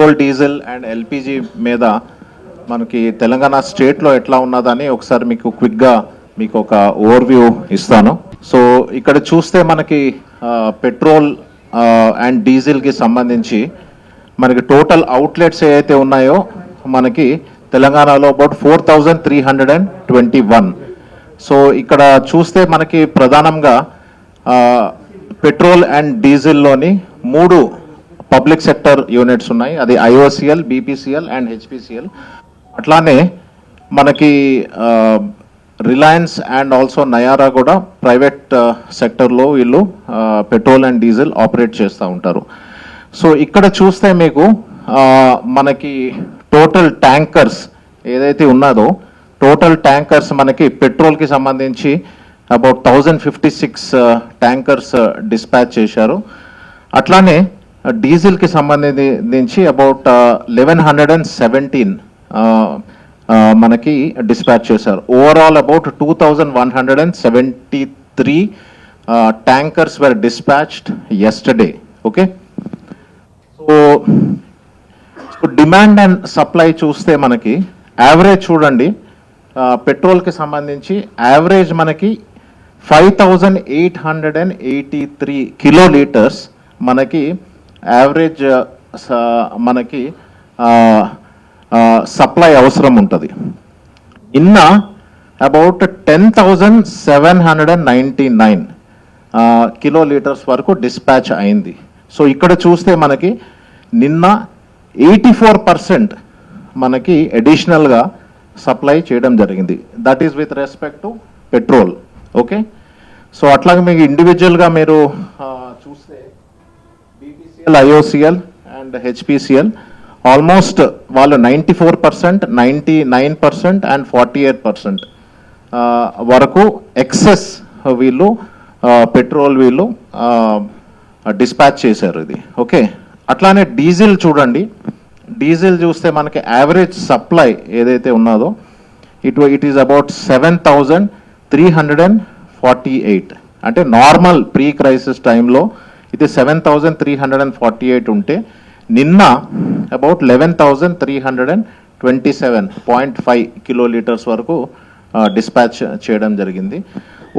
Petrol diesel and LPG మీద మనకి తెలంగాణ స్టేట్లో ఎట్లా ఉన్నదని ఒకసారి మీకు క్విక్గా మీకు ఒక ఓవర్వ్యూ ఇస్తాను. సో ఇక్కడ చూస్తే మనకి పెట్రోల్ అండ్ డీజిల్కి సంబంధించి మనకి టోటల్ అవుట్లెట్స్ ఏవైతే ఉన్నాయో మనకి తెలంగాణలో అబౌట్ 4,321. సో ఇక్కడ చూస్తే మనకి ప్రధానంగా పెట్రోల్ అండ్ డీజిల్లోని 3 పబ్లిక్ సెక్టర్ యూనిట్స్ ఉన్నాయి. అది IOCL, BPCL అండ్ HPCL. అట్లానే మనకి రిలయన్స్ అండ్ ఆల్సో నయారా కూడా ప్రైవేట్ సెక్టర్లో వీళ్ళు పెట్రోల్ అండ్ డీజిల్ ఆపరేట్ చేస్తూ ఉంటారు. సో ఇక్కడ చూస్తే మీకు మనకి టోటల్ ట్యాంకర్స్ ఏదైతే ఉన్నదో టోటల్ ట్యాంకర్స్ మనకి పెట్రోల్కి సంబంధించి అబౌట్ 1056 ట్యాంకర్స్ డిస్పాచ్ చేశారు. అట్లానే డీజిల్కి సంబంధించి అబౌట్ 1117 మనకి డిస్పాచ్ చేశారు. Overall about 2173 tankers were dispatched yesterday. Okay, so demand and supply చూస్తే మనకి యావరేజ్ చూడండి, పెట్రోల్కి సంబంధించి యావరేజ్ మనకి 5,883 కిలోలీటర్స్ మనకి యావరేజ్ మనకి సప్లై అవసరం ఉంటుంది. నిన్న అబౌట్ 10,799 కిలోలీటర్స్ వరకు డిస్పాచ్ అయింది. సో ఇక్కడ చూస్తే మనకి నిన్న 84% మనకి అడిషనల్గా సప్లై చేయడం జరిగింది. That is with respect to petrol. Okay, so అట్లాగే మీకు ఇండివిజువల్గా మీరు చూస్తే BPCL, IOCL and HPCL almost వాళ్ళు 94%, 99% అండ్ 48% వరకు ఎక్సెస్ వీళ్ళు పెట్రోల్ వీళ్ళు డిస్పాచ్ చేశారు ఇది. ఓకే, అట్లానే డీజిల్ చూడండి, డీజిల్ చూస్తే మనకి యావరేజ్ సప్లై ఏదైతే ఉన్నదో ఇట్ ఈస్ అబౌట్ 7,348. అంటే నార్మల్ ప్రీ క్రైసిస్ టైంలో ఇది 7,348 ఉంటే నిన్న అబౌట్ 11,327.5 కిలోలీటర్స్ వరకు డిస్పాచ్ చేయడం జరిగింది.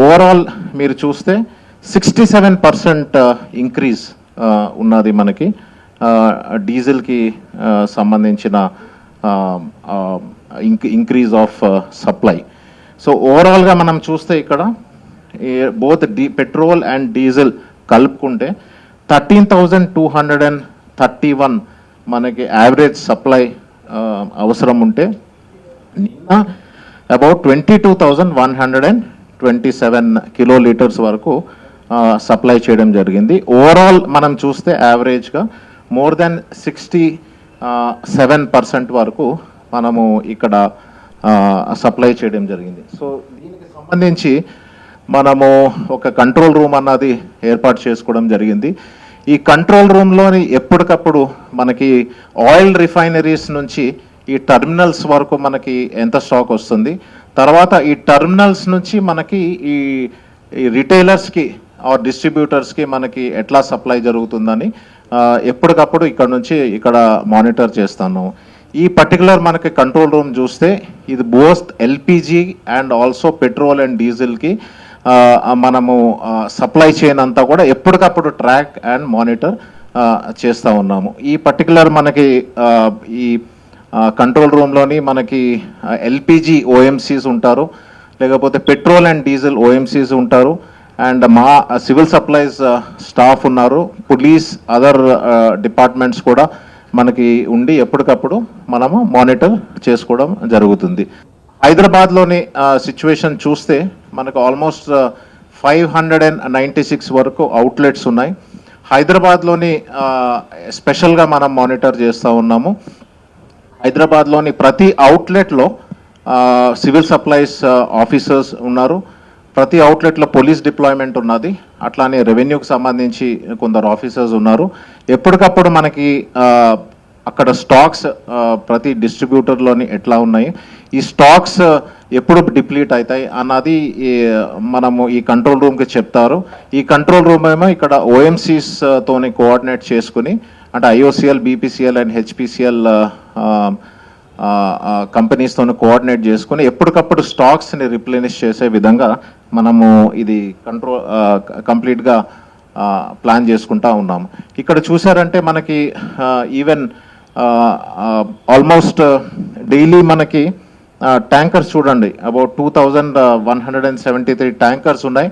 ఓవరాల్ మీరు చూస్తే 67% ఇంక్రీజ్ ఉన్నది మనకి డీజిల్కి సంబంధించిన ఇంక్రీజ్ ఆఫ్ సప్లై. సో ఓవరాల్గా మనం చూస్తే ఇక్కడ బోత్ పెట్రోల్ అండ్ డీజిల్ కలుపుకుంటే 13,231 మనకి యావరేజ్ సప్లై అవసరం ఉంటే నిన్న అబౌట్ 22,127 కిలోలీటర్స్ వరకు సప్లై చేయడం జరిగింది. ఓవరాల్ మనం చూస్తే యావరేజ్గా మోర్ దెన్ 67% వరకు మనము ఇక్కడ సప్లై చేయడం జరిగింది. సో దీనికి సంబంధించి మనము ఒక కంట్రోల్ రూమ్ అన్నది ఏర్పాటు చేసుకోవడం జరిగింది. ఈ కంట్రోల్ రూమ్లోని ఎప్పటికప్పుడు మనకి ఆయిల్ రిఫైనరీస్ నుంచి ఈ టర్మినల్స్ వరకు మనకి ఎంత స్టాక్ వస్తుంది, తర్వాత ఈ టర్మినల్స్ నుంచి మనకి ఈ రిటైలర్స్కి ఆర్ డిస్ట్రిబ్యూటర్స్కి మనకి ఎట్లా సప్లై జరుగుతుందని ఎప్పటికప్పుడు ఇక్కడ నుంచి ఇక్కడ మానిటర్ చేస్తాను. ఈ పర్టికులర్ మనకి కంట్రోల్ రూమ్ చూస్తే ఇది both LPG and also petrol and డీజిల్కి మనము సప్లై చైన్ అంతా కూడా ఎప్పటికప్పుడు ట్రాక్ అండ్ మానిటర్ చేస్తూ ఉన్నాము. ఈ పర్టికులర్ మనకి ఈ కంట్రోల్ రూమ్లోని మనకి LPG OMCs ఉంటారు, లేకపోతే పెట్రోల్ అండ్ డీజిల్ OMCs ఉంటారు, అండ్ మా సివిల్ సప్లైస్ స్టాఫ్ ఉన్నారు, పోలీస్ అదర్ డిపార్ట్మెంట్స్ కూడా మనకి ఉండి ఎప్పటికప్పుడు మనము మానిటర్ చేసుకోవడం జరుగుతుంది. హైదరాబాద్లోని సిచ్యువేషన్ చూస్తే మనకు ఆల్మోస్ట్ 596 వరకు అవుట్లెట్స్ ఉన్నాయి. హైదరాబాద్లోని స్పెషల్గా మనం మానిటర్ చేస్తూ ఉన్నాము. హైదరాబాద్లోని ప్రతి అవుట్లెట్లో సివిల్ సప్లైస్ ఆఫీసర్స్ ఉన్నారు, ప్రతి అవుట్లెట్లో పోలీస్ డిప్లాయ్మెంట్ ఉన్నది, అట్లానే రెవెన్యూకి సంబంధించి కొందరు ఆఫీసర్స్ ఉన్నారు. ఎప్పటికప్పుడు మనకి అక్కడ స్టాక్స్ ప్రతి డిస్ట్రిబ్యూటర్లోని ఎట్లా ఉన్నాయి, ఈ స్టాక్స్ ఎప్పుడు డిప్లీట్ అవుతాయి అన్నది మనము ఈ కంట్రోల్ రూమ్కి చెప్తారు. ఈ కంట్రోల్ రూమ్ ఏమో ఇక్కడ OMCs తోని కోఆర్డినేట్ చేసుకుని అంటే IOCL, BPCL అండ్ HPCL కంపెనీస్తో కోఆర్డినేట్ చేసుకుని ఎప్పటికప్పుడు స్టాక్స్ని రిప్లెనిష్ చేసే విధంగా మనము ఇది కంప్లీట్గా ప్లాన్ చేసుకుంటా ఉన్నాము. ఇక్కడ చూసారంటే మనకి ఈవెన్ ఆల్మోస్ట్ డైలీ మనకి ట్యాంకర్స్ చూడండి అబౌట్ 2173 ట్యాంకర్స్ ఉన్నాయి.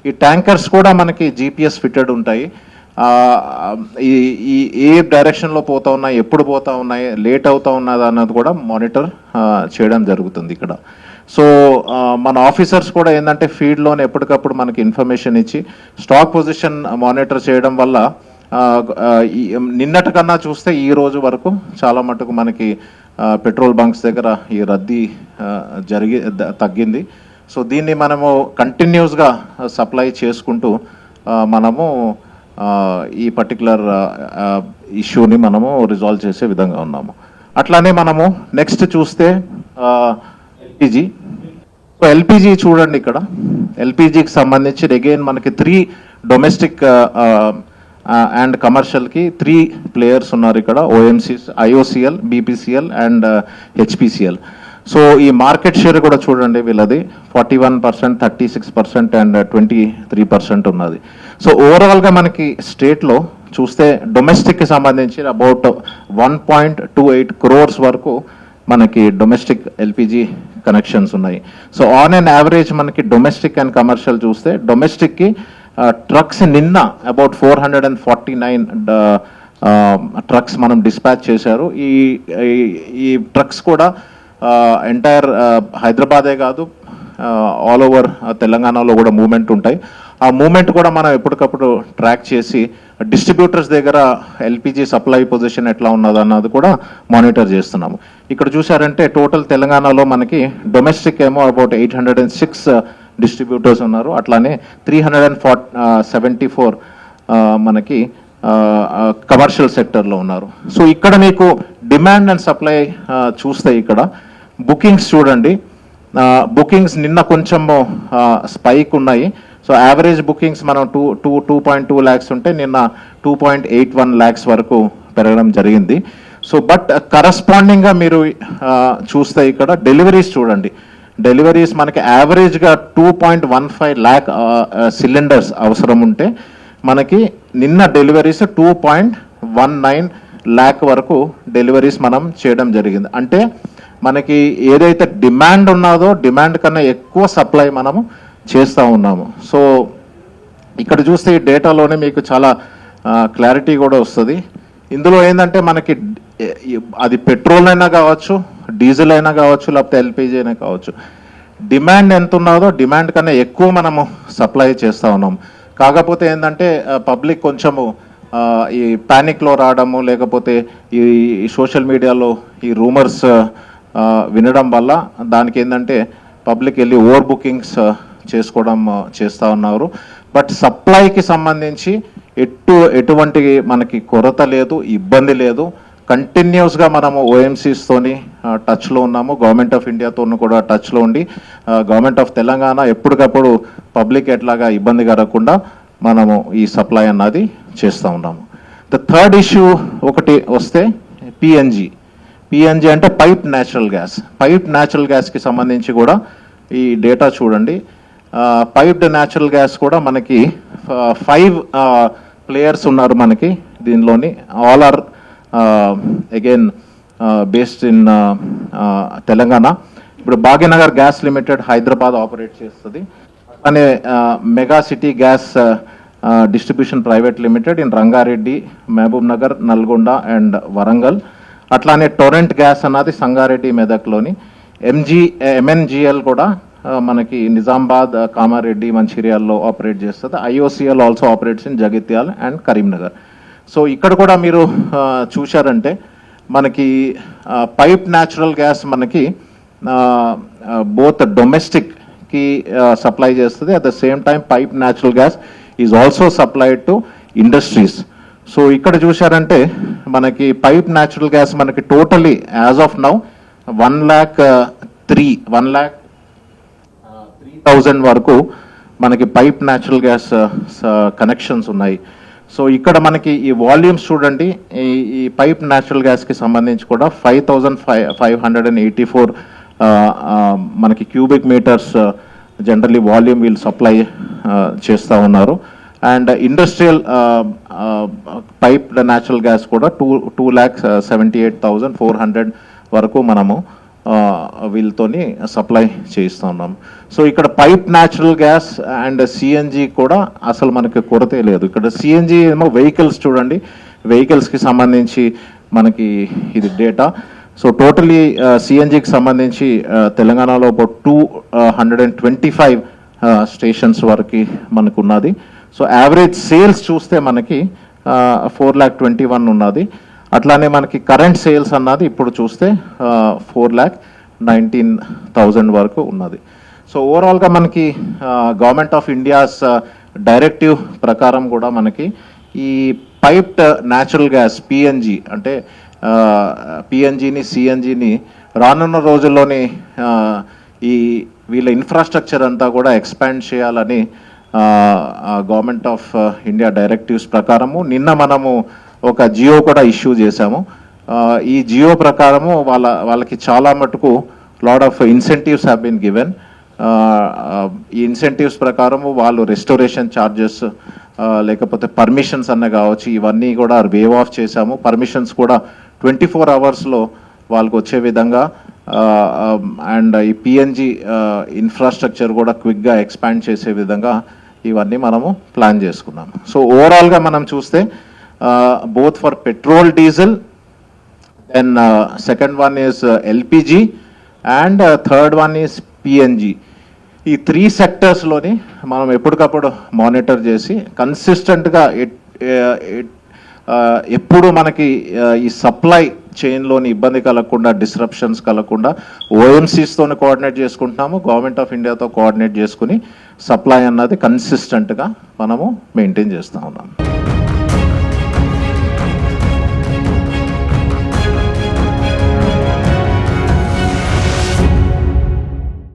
ఈ ట్యాంకర్స్ కూడా మనకి GPS ఫిట్టెడ్ ఉంటాయి. ఈ ఏ డైరెక్షన్లో పోతా ఉన్నాయి, ఎప్పుడు పోతా ఉన్నాయి, లేట్ అవుతా ఉన్నది అన్నది కూడా మానిటర్ చేయడం జరుగుతుంది ఇక్కడ. సో మన ఆఫీసర్స్ కూడా ఏంటంటే ఫీల్డ్లోనే ఎప్పటికప్పుడు మనకి ఇన్ఫర్మేషన్ ఇచ్చి స్టాక్ పొజిషన్ మానిటర్ చేయడం వల్ల నిన్నటి కన్నా చూస్తే ఈ రోజు వరకు చాలా మటుకు మనకి పెట్రోల్ బంక్స్ దగ్గర ఈ రద్దీ తగ్గింది. సో దీన్ని మనము కంటిన్యూస్గా సప్లై చేసుకుంటూ మనము ఈ పర్టికులర్ ఇష్యూని మనము రిజాల్వ్ చేసే విధంగా ఉన్నాము. అట్లానే మనము నెక్స్ట్ చూస్తే ఎల్పిజి. సో ఎల్పిజి చూడండి ఇక్కడ ఎల్పిజికి సంబంధించి అగైన్ మనకి 3 డొమెస్టిక్ అండ్ కమర్షియల్కి 3 ప్లేయర్స్ ఉన్నారు ఇక్కడ. OMCs, IOCL, BPCL and HPCL. So ఈ మార్కెట్ షేర్ కూడా చూడండి వీళ్ళది 41%, 36% అండ్ 23% ఉన్నది. సో ఓవరాల్గా మనకి స్టేట్లో చూస్తే డొమెస్టిక్కి సంబంధించి అబౌట్ 1.28 crores వరకు మనకి డొమెస్టిక్ ఎల్పిజి కనెక్షన్స్ ఉన్నాయి. సో ఆన్ అండ్ యావరేజ్ మనకి డొమెస్టిక్ అండ్ కమర్షియల్ చూస్తే డొమెస్టిక్కి ట్రక్స్ నిన్న అబౌట్ 449 ట్రక్స్ మనం డిస్పాచ్ చేశారు. ఈ ట్రక్స్ కూడా ఎంటైర్ హైదరాబాదే కాదు ఆల్ ఓవర్ తెలంగాణలో కూడా మూవ్మెంట్ ఉంటాయి. ఆ మూవ్మెంట్ కూడా మనం ఎప్పటికప్పుడు ట్రాక్ చేసి డిస్ట్రిబ్యూటర్స్ దగ్గర ఎల్పిజి సప్లై పొజిషన్ ఎట్లా ఉన్నది అన్నది కూడా మానిటర్ చేస్తున్నాము. ఇక్కడ చూసారంటే టోటల్ తెలంగాణలో మనకి డొమెస్టిక్ ఏమో అబౌట్ 806 డిస్ట్రిబ్యూటర్స్ ఉన్నారు. అట్లానే 374 మనకి కమర్షియల్ సెక్టర్లో ఉన్నారు. సో ఇక్కడ మీకు డిమాండ్ అండ్ సప్లై చూస్తే ఇక్కడ బుకింగ్స్ చూడండి. బుకింగ్స్ నిన్న కొంచెం స్పైక్ ఉన్నాయి. సో యావరేజ్ బుకింగ్స్ మనం 2.2 lakhs ఉంటే నిన్న 2.81 lakhs వరకు పెరగడం జరిగింది. సో బట్ కరస్పాండింగ్గా మీరు చూస్తే ఇక్కడ డెలివరీస్ చూడండి. డెలివరీస్ మనకి యావరేజ్గా 2.15 lakh సిలిండర్స్ అవసరం ఉంటే మనకి నిన్న డెలివరీస్ 2.19 lakh వరకు డెలివరీస్ మనం చేయడం జరిగింది. అంటే మనకి ఏదైతే డిమాండ్ ఉన్నదో డిమాండ్ కన్నా ఎక్కువ సప్లై మనము చేస్తూ ఉన్నాము. సో ఇక్కడ చూస్తే ఈ డేటాలోనే మీకు చాలా క్లారిటీ కూడా వస్తుంది. ఇందులో ఏంటంటే మనకి అది పెట్రోల్ అయినా కావచ్చు, డీజిల్ అయినా కావచ్చు, లేకపోతే ఎల్పిజి అయినా కావచ్చు, డిమాండ్ ఎంత ఉన్నదో డిమాండ్ కన్నా ఎక్కువ మనము సప్లై చేస్తూ ఉన్నాము. కాకపోతే ఏంటంటే పబ్లిక్ కొంచెము ఈ ప్యానిక్లో రావడము, లేకపోతే ఈ సోషల్ మీడియాలో ఈ రూమర్స్ వినడం వల్ల దానికి ఏంటంటే పబ్లిక్ వెళ్ళి ఓవర్ బుకింగ్స్ చేస్తూ ఉన్నారు. బట్ సప్లైకి సంబంధించి ఎటువంటి మనకి కొరత లేదు, ఇబ్బంది లేదు. కంటిన్యూస్గా మనము OMCస్తోని టచ్లో ఉన్నాము. గవర్నమెంట్ ఆఫ్ ఇండియాతో కూడా టచ్లో ఉండి గవర్నమెంట్ ఆఫ్ తెలంగాణ ఎప్పటికప్పుడు పబ్లిక్ ఎట్లాగా ఇబ్బంది కలగకుండా మనము ఈ సప్లై అన్నది చేస్తూ ఉన్నాము. ద థర్డ్ ఇష్యూ ఒకటి వస్తే పిఎన్జి అంటే pipe natural gas. Pipe natural గ్యాస్కి సంబంధించి కూడా ఈ డేటా చూడండి. పైప్డ్ న్యాచురల్ గ్యాస్ కూడా మనకి 5 ప్లేయర్స్ ఉన్నారు మనకి దీనిలోని. All are again based in Telangana. ఇప్పుడు Bhagyanagar gas limited Hyderabad operate చేస్తుంది. అనే mega city gas distribution private limited in Rangareddy, Mahabubnagar, Nalgonda and Warangal. అట్లానే టొరెంట్ గ్యాస్ అన్నది సంగారెడ్డి, మెదక్లోని. MNGL కూడా మనకి నిజామాబాద్, కామారెడ్డి, మంచిర్యాలలో ఆపరేట్ చేస్తుంది. IOCL also operates in Jagtial and Karimnagar. So ఇక్కడ కూడా మీరు చూశారంటే మనకి పైప్ న్యాచురల్ గ్యాస్ మనకి బోత్ డొమెస్టిక్కి సప్లై చేస్తుంది. At the same time pipe natural gas is also supplied to industries. So ఇక్కడ చూశారంటే మనకి పైప్ న్యాచురల్ గ్యాస్ మనకి టోటలీ యాజ్ ఆఫ్ నౌ 1,03,000 వరకు మనకి పైప్ న్యాచురల్ గ్యాస్ కనెక్షన్స్ ఉన్నాయి. సో ఇక్కడ మనకి ఈ వాల్యూమ్స్ చూడండి, ఈ పైప్ న్యాచురల్ గ్యాస్కి సంబంధించి కూడా 5,584 మనకి క్యూబిక్ మీటర్స్ జనరల్లీ వాల్యూమ్ వీళ్ళు సప్లై చేస్తూ ఉన్నారు. And industrial pipe natural gas కూడా 2,78,400 వరకు మనము వీళ్ళతోని సప్లై చేస్తూ ఉన్నాం. సో ఇక్కడ pipe natural gas and CNG కూడా అసలు మనకి కొరతే లేదు. ఇక్కడ సిఎన్జి ఏమో వెహికల్స్ చూడండి, వెహికల్స్కి సంబంధించి మనకి ఇది డేటా. సో టోటలీ సిఎన్జికి సంబంధించి తెలంగాణలో ఒక 225 స్టేషన్స్ వరకు మనకు ఉన్నది. సో యావరేజ్ సేల్స్ చూస్తే మనకి 4,21,000 ఉన్నది. అట్లానే మనకి కరెంట్ సేల్స్ అన్నది ఇప్పుడు చూస్తే 4,19,000 వరకు ఉన్నది. సో ఓవరాల్గా మనకి గవర్నమెంట్ ఆఫ్ ఇండియాస్ డైరెక్టివ్ ప్రకారం కూడా మనకి ఈ పైప్డ్ న్యాచురల్ గ్యాస్ పిఎన్జి అంటే పిఎన్జిని సిఎన్జిని రానున్న రోజుల్లోని ఈ వీళ్ళ ఇన్ఫ్రాస్ట్రక్చర్ అంతా కూడా ఎక్స్పాండ్ చేయాలని గవర్నమెంట్ ఆఫ్ ఇండియా డైరెక్టివ్స్ ప్రకారము నిన్న మనము ఒక జియో కూడా ఇష్యూ చేశాము. ఈ జియో ప్రకారము వాళ్ళకి చాలా మటుకు lot of incentives have been given. ఈ ఇన్సెంటివ్స్ ప్రకారము వాళ్ళు రెస్టోరేషన్ ఛార్జెస్ లేకపోతే పర్మిషన్స్ అన్న కావచ్చు, ఇవన్నీ కూడా వేవ్ ఆఫ్ చేశాము. పర్మిషన్స్ కూడా 24 అవర్స్లో వాళ్ళకు వచ్చే విధంగా అండ్ ఈ పిఎన్జి ఇన్ఫ్రాస్ట్రక్చర్ కూడా క్విక్గా ఎక్స్పాండ్ చేసే విధంగా ఇవన్నీ మనము ప్లాన్ చేసుకున్నాము. సో ఓవరాల్గా మనం చూస్తే both for petrol, diesel, then second one is LPG, and third one is PNG. ఈ 3 సెక్టర్స్లోని మనం ఎప్పటికప్పుడు మానిటర్ చేసి కన్సిస్టెంట్గా ఎప్పుడు మనకి ఈ సప్లై చైన్లోని ఇబ్బంది కలగకుండా, డిస్రప్షన్స్ కలగకుండా ఓఎంసీస్తోని కోఆర్డినేట్ చేసుకుంటున్నాము, గవర్నమెంట్ ఆఫ్ ఇండియాతో కోఆర్డినేట్ చేసుకుని సప్లై అన్నది కన్సిస్టెంట్గా మనము మెయింటైన్ చేస్తూ ఉన్నాము.